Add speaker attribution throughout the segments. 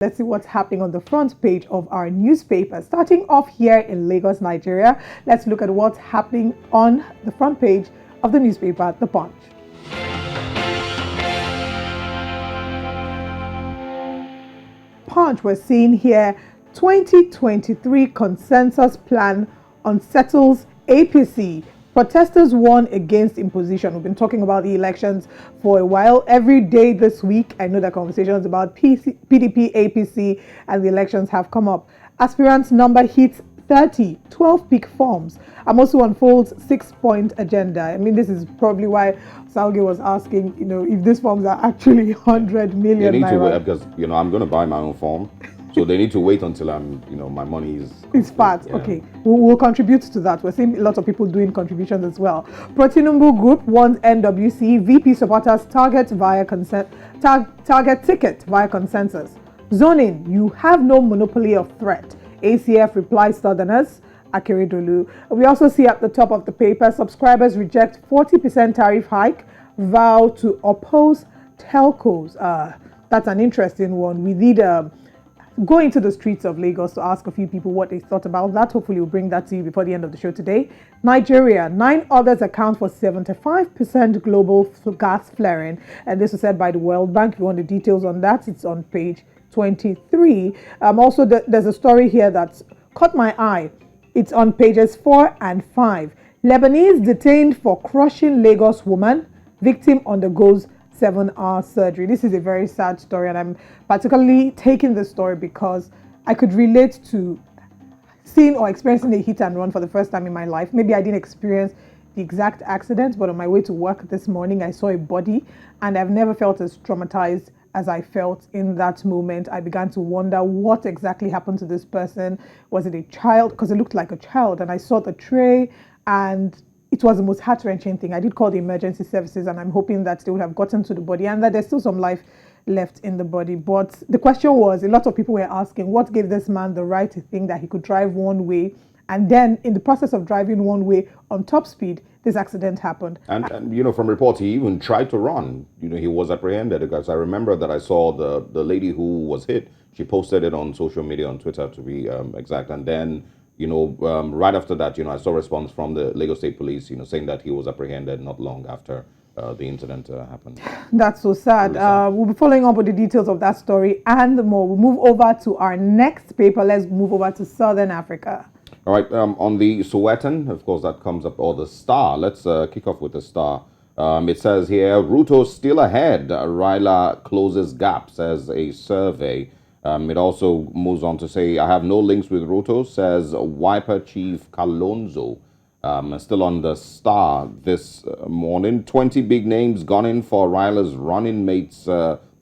Speaker 1: Let's see what's happening on the front page of our newspaper. Starting off here in Lagos, Nigeria, let's look at what's happening on the front page of the newspaper, The Punch. Punch, we're seeing here 2023 consensus plan unsettles APC. Protesters warn against imposition. We've been talking about the elections for a while. Every day this week, I know that conversations about PDP, APC, and the elections have come up. Aspirants number hits 30, 12 peak forms. Amosu unfolds 6-point agenda. I mean, this is probably why Salge was asking, if these forms are actually 100 million.
Speaker 2: They need
Speaker 1: naira.
Speaker 2: to wait because, I'm going to buy my own form. So they need to wait until my money is...
Speaker 1: It's fat. Yeah. Okay. We'll contribute to that. We're seeing a lot of people doing contributions as well. Protinumbu Group wants NWC. VP supporters target ticket via consensus. Zoning, you have no monopoly of threat. ACF replies Southerners. Akeredolu. We also see at the top of the paper, subscribers reject 40% tariff hike, vow to oppose telcos. That's an interesting one. We need go into the streets of Lagos to ask a few people what they thought about that. Hopefully we'll bring that to you before the end of the show today. Nigeria, 9 others account for 75% global gas flaring. And this was said by the World Bank. If you want the details on that, it's on page 23. Also, there's a story here that's caught my eye. It's on pages 4 and 5. Lebanese detained for crushing Lagos woman. Victim undergoes 7-hour surgery. This is a very sad story, and I'm particularly taking this story because I could relate to seeing or experiencing a hit and run for the first time in my life. Maybe I didn't experience the exact accident, but on my way to work this morning, I saw a body, and I've never felt as traumatized as I felt in that moment. I began to wonder what exactly happened to this person. Was it a child? Because it looked like a child, and I saw the tray, and it was the most heart-wrenching thing. I did call the emergency services, and I'm hoping that they would have gotten to the body and that there's still some life left in the body. But the question was, a lot of people were asking, what gave this man the right to think that he could drive one way, and then in the process of driving one way on top speed, this accident happened.
Speaker 2: And from reports, he even tried to run. He was apprehended, because I remember that I saw the lady who was hit. She posted it on social media, on Twitter to be exact, and then right after that, I saw a response from the Lagos State Police, saying that he was apprehended not long after the incident happened.
Speaker 1: That's so sad. We'll be following up with the details of that story and more. We'll move over to our next paper. Let's move over to Southern Africa.
Speaker 2: All right. On the Sowetan, of course, that comes up, or the Star. Let's kick off with the Star. It says here, Ruto still ahead. Raila closes gap, says a survey. It also moves on to say, I have no links with Ruto, says Wiper Chief Kalonzo. Still on the Star this morning, 20 big names gone in for Raila's running mate's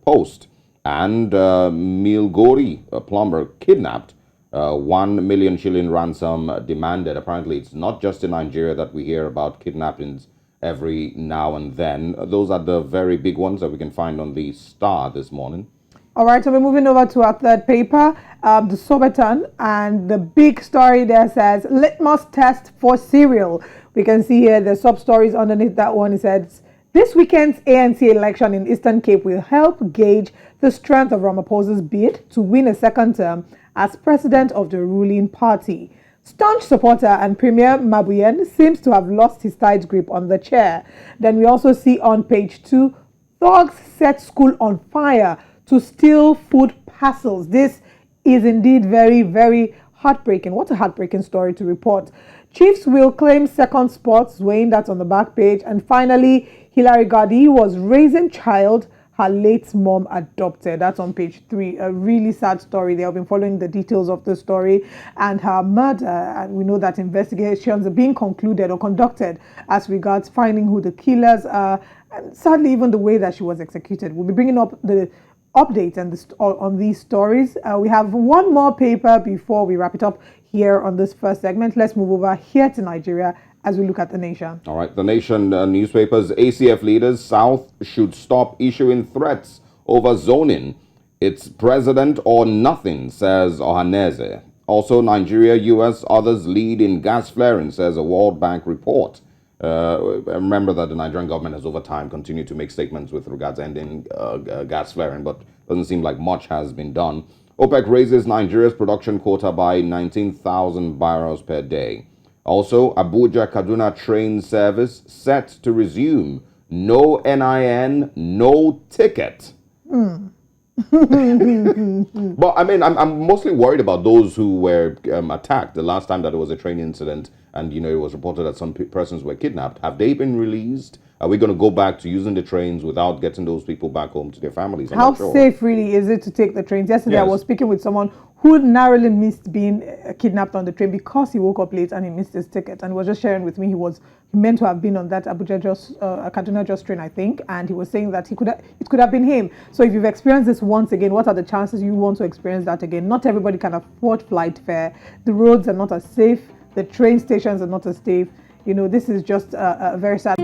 Speaker 2: post. And Milgori, a plumber, kidnapped. 1 million shilling ransom demanded. Apparently, it's not just in Nigeria that we hear about kidnappings every now and then. Those are the very big ones that we can find on the Star this morning.
Speaker 1: All right, so we're moving over to our third paper, the Sowetan, and the big story there says, litmus test for cereal. We can see here the sub-stories underneath that one. It says, this weekend's ANC election in Eastern Cape will help gauge the strength of Ramaphosa's bid to win a second term as president of the ruling party. Staunch supporter and Premier Mabuyen seems to have lost his tight grip on the chair. Then we also see on page 2, thugs set school on fire to steal food parcels. This is indeed very, very heartbreaking. What a heartbreaking story to report. Chiefs will claim second spot, weighing that on the back page. And finally, Hilary Gadi was raising child her late mom adopted. That's on page 3. A really sad story. They have been following the details of the story and her murder. And we know that investigations are being concluded or conducted as regards finding who the killers are. And sadly, even the way that she was executed. We'll be bringing up the updates and on these stories. We have one more paper before we wrap it up here on this first segment. Let's move over here to Nigeria as we look at the nation.
Speaker 2: All right, the nation newspapers, ACF leaders, South should stop issuing threats over zoning. It's president or nothing, says Ohaneze. Also, Nigeria, US, others lead in gas flaring, says a World Bank report. Remember that the Nigerian government has over time continued to make statements with regards to ending gas flaring, but doesn't seem like much has been done. OPEC raises Nigeria's production quota by 19,000 barrels per day. Also, Abuja Kaduna train service set to resume. No NIN, no ticket. But I mean, I'm mostly worried about those who were attacked the last time that there was a train incident, and it was reported that some persons were kidnapped. Have they been released? Are we going to go back to using the trains without getting those people back home to their families?
Speaker 1: How safe really is it to take the trains? Yesterday, I was speaking with someone who narrowly missed being kidnapped on the train because he woke up late and he missed his ticket, and he was just sharing with me he was meant to have been on that Kaduna Just train, I think, and he was saying that it could have been him. So if you've experienced this once again, what are the chances you want to experience that again? Not everybody can afford flight fare. The roads are not as safe. The train stations are not as safe. This is just a very sad.